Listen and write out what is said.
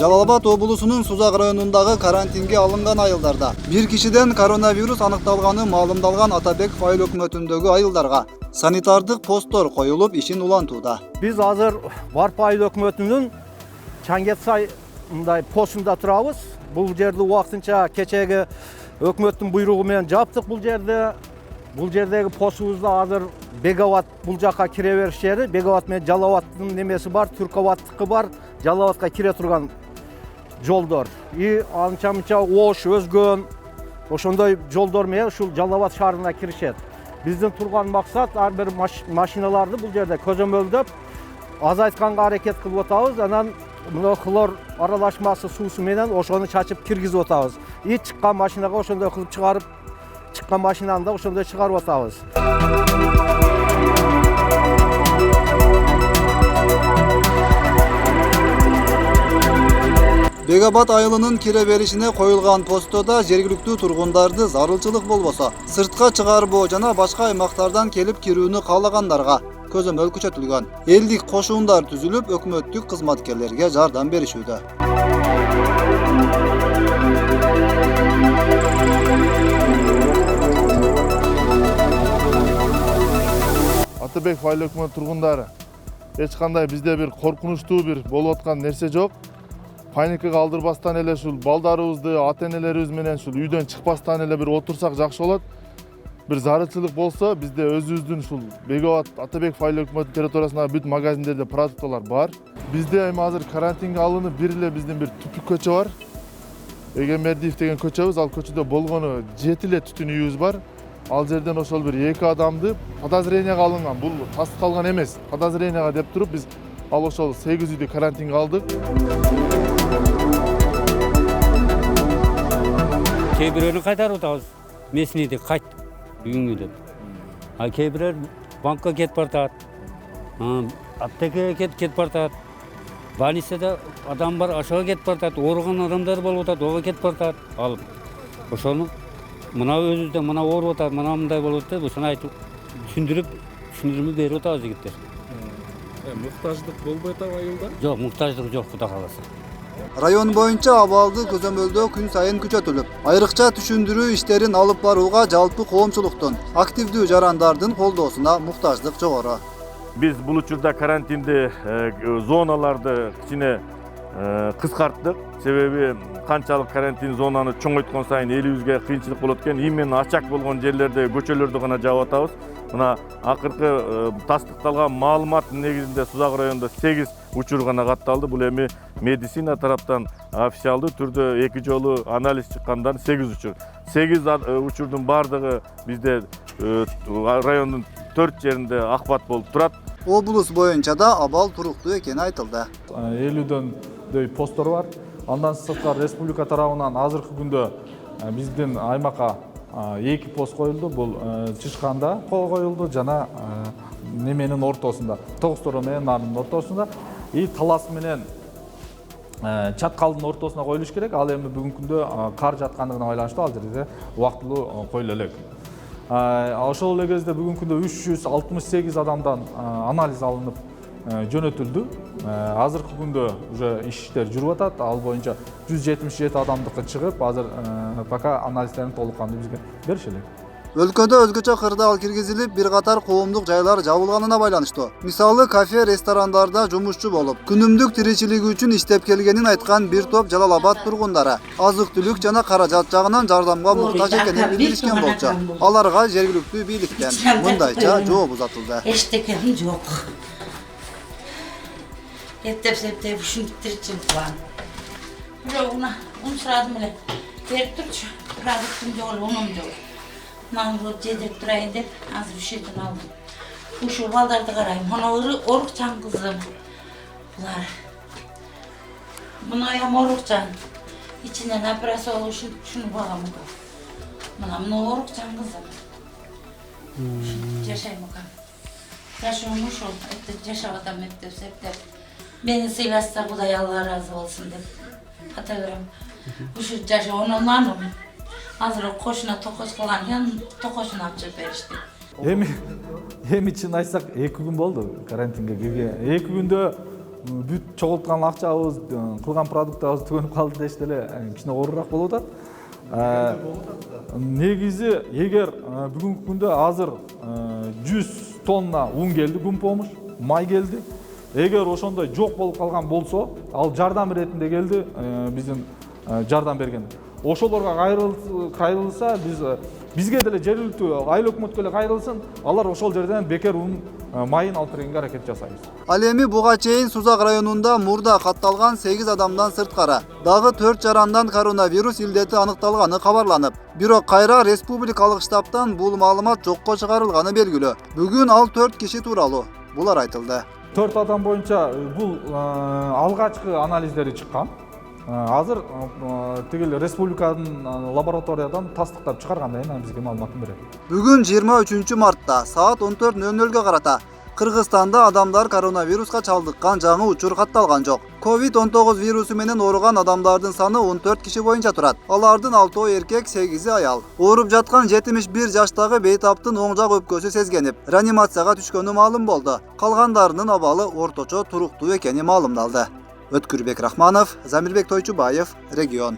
Жалал Абад облусунун Сузак районундагы карантинге алынган айылдарда бир кишиден коронавирус аныкталганы маалымдалган Атабеков айыл өкмөтүндөгү айылдарга санитардык посттор коюлуп ишин улантууда. Биз азыр Варпа айыл өкмөтүнүн Чаңгетсай постунда турабыз. Бул жерди убактынча кечеги өкмөттүн буйругу менен жаптык бул жерде. Бул жердеги постубузда азыр Беговат бул жака кире бериш жери. Беговат менен Жалал-Абадтын немеси бар, Түркабаттыкы бар, Жалал-Абадка кире турган жолдор. И анча-мынча ош өзгөн ошондой жолдор менен ушул Жалал-Абад шаарына киришет. Биздин турган максат ар бир машиналарды бул жерде көзөмөлдөп азайтканга аракет кылып атабыз. Анан мына хлор аралашмасы суусу менен ошону чачып киргизип атабыз. И чыккан машинага ошондой кылып чыгарып, чыккан машинаны да ошондой чыгарып атабыз. Бегабад айылынын кире беришине коюлган постодо жергиликтүү тургундарды зарылчылык болбосо сыртка чыгарбоо жана башка аймактардан келип кирүүнү каалагандарга көзөмөл күчөтүлгөн. Элдик кошуундар түзүлүп, өкмөттүк кызматкерлерге жардам беришүүдө. Атабеков айыл өкмөт тургундары эч кандай бизде бир коркунучтуу бир болуп аткан нерсе жок. Паникага алдырбастан эле ушул балдарыбызды, ата-энелерибиз менен ушул үйдөн чыкпастан эле бир отурсак жакшы болот. Бир зарылчылык болсо, бизде өзүбүздүн ушул Беговат Атабеков айыл өкмөтү территориясындагы бүт магазиндерде продукталар бар. Бизде эми азыр карантинге алынып бир эле биздин бир түпүк көчө бар. Эгембердиев деген көчөбүз, ал көчөдө болгону 7 эле түтүн үйүбүз бар. Ал жерден ошол бир 2 адамды подозренияга алынган, бул тастыкталган эмес, подозренияга деп туруп биз ал ошол 8 үйдү карантинге алдык. Кээ бирөөнү кайтарып атабыз. Меснийди кайт үйүңө деп. А кээ бирөө банкка кетип бартат. Аптекеге кетип бартат. Больницада адам бар, ошого кетип бартат. Ооруган адамдар болуп атат, ого кетип бартат. Алып ошону мына өзүбүздө мына ооруп атат, мына мындай болуп атат, ошону айтып түшүндүрмө берип атабыз жигиттер. Муктаждык болбой атабы айылда? Жок, муктаждык жок, Кудай кааласа. Район боюнча абалды көзөмөлдөө күн сайын күчөтүлүп, айрыкча түшүндүрүү иштерин алып барууга жалпы коомчулуктун активдүү жарандардын колдоосуна муктаждык жогору. Биз бул учурда карантинди зоналарды кичине кыскарттык. Себеби канчалык карантин зонаны чоңойткон сайын элибизге кыйынчылык болот экен. Именно ачак болгон жерлерде көчөлөрдү гана жаап атабыз. Мына акыркы тастыкталган маалыматтын негизинде Сузак районунда 8 учур гана катталды. Бул эми медицина тараптан официалдуу түрдө 2 жолу анализ чыккандан 8 учур. 8 учурдун бардыгы бизде райондун 4 жеринде акбат болуп турат. Облус боюнча да абал туруктуу экени айтылды. 50дөй посттор бар. Андан сырткары республика тарабынан азыркы күндө биздин аймакка 2 пост коюлду. Бул Чышканда коюлду жана неменин ортосунда, Тогустoro менен Нарынын ортосунда. И Талас менен Чаткалдын ортосуна коюлуш керек. Ал эми бүгүнкү күндө кар жаткандыгына байланыштуу ал жерде убактылуу коюла элек. Ошол эле кезде бүгүнкү күндө 368 адамдан анализ алынып жөнөтүлдү. Азыркы күндө уже иштер жүрүп атат. Ал боюнча 177 адамдыкы чыгып, азыр пока анализдерин толук кандуу бизге беришелек. Өлкөдө өзгөчө кырдаал киргизилип, бир катар коомдук жайлар жабылганына байланыштуу. Мисалы, кафе, ресторандарда жумушчу болуп, күнүмдүк тиричилиги үчүн иштеп келгенин айткан бир топ Жалал-Абад тургундары азык-түлүк жана каражат жагынан жардамга муктаж экенин билдиришкен болчу. Аларга жергиликтүү бийликтен мындайча жооп узатылды. Эчтекени жок. Эптеп ушинтип тиричилик кылам. Бирок ун сурадым эле. Берип турчу. Продуктум жок, унум жок. Наңгылып жедирип турайын деп азыр ушинтип алдым. Ушул балдарды карайм. Мына орукчан кызым. Булар. Мына орукчан. İçinden operasyon oluşun şunu bağlamı. Mına orukcan kızım. Yaşayım bakalım. Yaşıyormuş ol. Yaşav adam etti. Beni siylasa Kuday Allah razı olsun dedi. Hatırlarım. Bu şu yaşa onunla mı? Hazır o koşuna tokoş kılan tokoşuna açıp verişti. Эми чын айтсак 2 күн болду карантинге кирген. 2 күндө бүт чогулткан акчабыз, кылган продуктыбыз түгөнүп калды дешти эле кичине оорураак болуп атат. Негизи эгер бүгүнкү күндө азыр 100 тонна un келди, күн помуш, май келди. Эгер ошондой жок болуп калган болсо, ал жардам иретинде келди, биздин жардам берген. Ошолорго кайрылса, бизге деле жергиликтүү айыл өкмөткө эле кайрылсын, алар ошол жерден бекер un майын алып бергенге аракет жасайбыз. Ал эми буга чейин Сузак районунда мурда катталган 8 адамдан сырткары дагы 4 жарандан коронавирус илдети аныкталганы кабарланып, бирок кайра республикалык штабтан бул маалымат жокко чыгарылганы белгилүү. Бүгүн ал 4 киши тууралуу булар айтылды. 4 адам боюнча бул алгачкы анализдери чыккан. Азыр тигил республиканын лабораториядан тастыктап чыгаргандай бизге маалыматын берет. Бүгүн 23 мартта саат 14:00 карата Кыргызстанда адамдар коронавируска чалдыккан жаңы учур катталган жок. COVID-19 вирусу менен ооруган адамдардын саны 14 киши боюнча турат. Алардын 6 эркек, 8 аял. Ооруп жаткан 71 жаштагы бейтаптын оң жак өпкөсү сезгенип, реанимацияга түшкөнү маалым болду. Калгандарынын абалы орточо туруктуу экени маалымдалды. Өткүрбек Рахманов, Замирбек Тойчубаев, Регион.